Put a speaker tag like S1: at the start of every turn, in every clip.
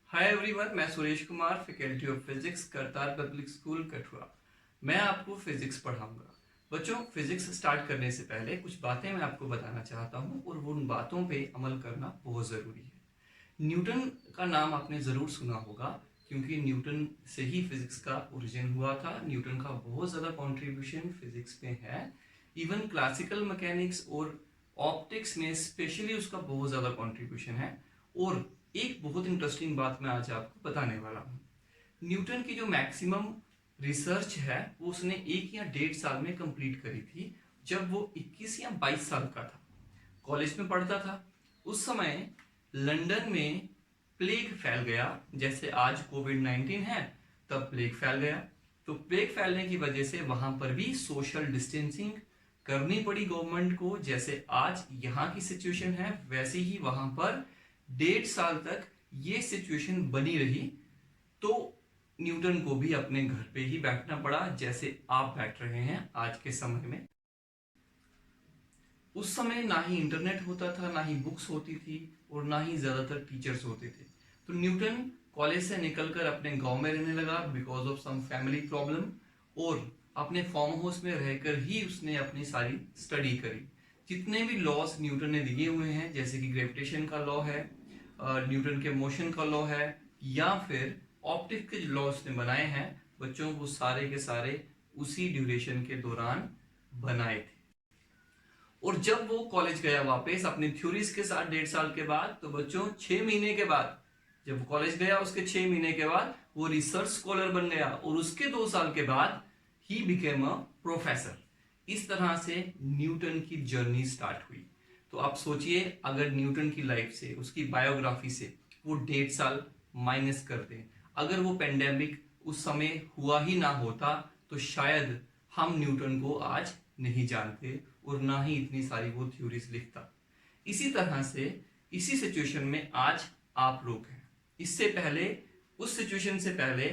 S1: Hi everyone, मैं Suresh Kumar, faculty of physics, Kartar public school Kathua. मैं आपको फिजिक्स पढ़ाऊंगा। बच्चों, फिजिक्स स्टार्ट करने से पहले कुछ बातें मैं आपको बताना चाहता हूं और उन बातों पे अमल करना बहुत ज़रूरी है। न्यूटन का नाम आपने ज़रूर सुना होगा, क्योंकि न्यूटन से ही फिजिक्स का ओरिजिन हुआ था। न्यूटन का बहुत ज़्यादा कॉन्ट्रीब्यूशन फिजिक्स में है। इवन क्लासिकल मैकेनिक्स और ऑप्टिक्स में स्पेशली उसका बहुत ज़्यादा कॉन्ट्रीब्यूशन है। और एक बहुत इंटरेस्टिंग बात मैं आज आपको बताने वाला हूँ। न्यूटन की जो मैक्सिमम रिसर्च है वो उसने 1 या 1.5 साल में कंप्लीट करी थी, जब वो 21 या 22 साल का था, कॉलेज में पढ़ता था। उस समय लंदन में प्लेग फैल गया। जैसे आज कोविड-19 है, तब प्लेग फैल गया। तो प्लेग फैलने की वजह से वहां पर भी सोशल डिस्टेंसिंग करनी पड़ी गवर्नमेंट को। जैसे आज यहाँ की सिचुएशन है, वैसे ही वहां पर 1.5 साल तक ये सिचुएशन बनी रही। तो न्यूटन को भी अपने घर पे ही बैठना पड़ा, जैसे आप बैठ रहे हैं आज के समय में। उस समय ना ही इंटरनेट होता था, ना ही बुक्स होती थी, और ना ही ज्यादातर टीचर्स होते थे। तो न्यूटन कॉलेज से निकलकर अपने गांव में रहने लगा because of some family problem, और अपने फार्म हाउस में रहकर ही उसने अपनी सारी स्टडी करी। जितने भी लॉस न्यूटन ने दिए हुए हैं, जैसे कि ग्रेविटेशन का लॉ है, न्यूटन के मोशन का लॉ है, या फिर ऑप्टिक के जो लॉस ने बनाए हैं बच्चों, वो सारे के सारे उसी ड्यूरेशन के दौरान बनाए थे। और जब वो कॉलेज गया वापस अपनी थ्योरीज के साथ 1.5 साल के बाद, तो बच्चों 6 महीने के बाद, जब कॉलेज गया उसके 6 महीने के बाद वो रिसर्च स्कॉलर बन गया, और उसके 2 साल के बाद ही बिकेम अ प्रोफेसर। इस तरह से न्यूटन की जर्नी स्टार्ट हुई। तो आप सोचिए, अगर न्यूटन की लाइफ से, उसकी बायोग्राफी से वो 1.5 साल माइनस कर दें, अगर वो पेंडेमिक उस समय हुआ ही ना होता, तो शायद हम न्यूटन को आज नहीं जानते, और ना ही इतनी सारी वो थ्योरीज लिखता। इसी तरह से इसी सिचुएशन में आज आप लोग हैं। इससे पहले, उस सिचुएशन से पहले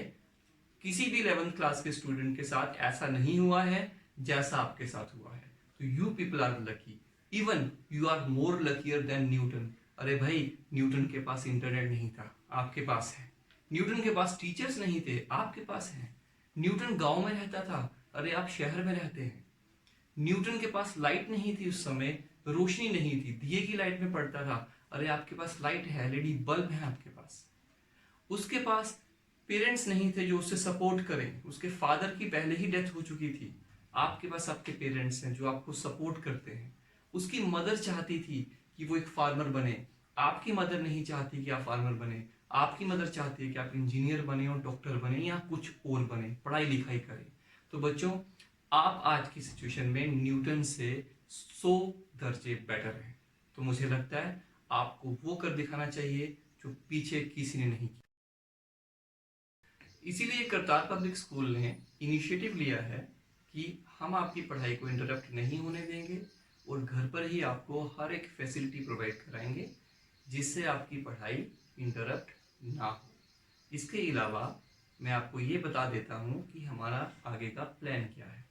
S1: किसी भी 11th क्लास के स्टूडेंट के साथ ऐसा नहीं हुआ है जैसा आपके साथ हुआ है। तो you people are lucky, even you are more luckier than Newton. अरे भाई, न्यूटन के पास इंटरनेट नहीं था, आपके पास है। न्यूटन के पास टीचर्स नहीं थे, आपके पास है। न्यूटन गांव में रहता था, अरे आप शहर में रहते हैं। न्यूटन के पास लाइट नहीं थी, उस समय रोशनी नहीं थी, दिए की लाइट में पड़ता था, अरे आपके पास लाइट है, एलईडी बल्ब है आपके पास। उसके पास पेरेंट्स नहीं थे जो उसे सपोर्ट करें, उसके फादर की पहले ही डेथ हो चुकी थी। आपके पास आपके पेरेंट्स हैं जो आपको सपोर्ट करते हैं। उसकी मदर चाहती थी कि वो एक फार्मर बने, आपकी मदर नहीं चाहती कि आप फार्मर बने। आपकी मदर चाहती है कि आप इंजीनियर बने और डॉक्टर बने या कुछ और बने, पढ़ाई लिखाई करें। तो बच्चों, आप आज की सिचुएशन में न्यूटन से 100 दर्जे बेटर हैं। तो मुझे लगता है आपको वो कर दिखाना चाहिए जो पीछे किसी ने नहीं किया। इसीलिए करतार पब्लिक स्कूल ने इनिशिएटिव लिया है कि हम आपकी पढ़ाई को इंटरप्ट नहीं होने देंगे, और घर पर ही आपको हर एक फैसिलिटी प्रोवाइड कराएंगे जिससे आपकी पढ़ाई इंटरप्ट ना हो। इसके अलावा मैं आपको ये बता देता हूँ कि हमारा आगे का प्लान क्या है।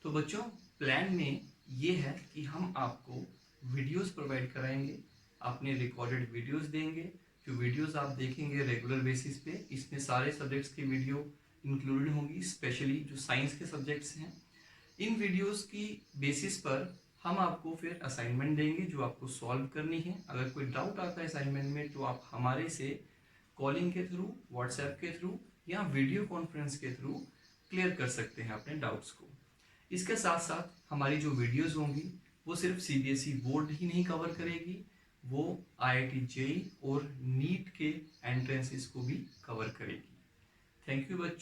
S1: तो बच्चों, प्लान में ये है कि हम आपको वीडियोस प्रोवाइड कराएंगे, अपने रिकॉर्डेड वीडियोस देंगे। जो वीडियोस आप देखेंगे रेगुलर बेसिस पे, इसमें सारे सब्जेक्ट्स की वीडियो इंक्लूडेड होंगी, स्पेशली जो साइंस के सब्जेक्ट्स हैं। इन वीडियोस की बेसिस पर हम आपको फिर असाइनमेंट देंगे जो आपको सॉल्व करनी है। अगर कोई डाउट आता है असाइनमेंट में, तो आप हमारे से कॉलिंग के थ्रू, व्हाट्सएप के थ्रू, या वीडियो कॉन्फ्रेंस के थ्रू क्लियर कर सकते हैं अपने डाउट्स को। इसके साथ साथ हमारी जो वीडियोस होंगी वो सिर्फ सीबीएसई बोर्ड ही नहीं कवर करेगी, वो आईआईटी जेई और नीट के एंट्रेंसेस को भी कवर करेगी। थैंक यू बच्चों।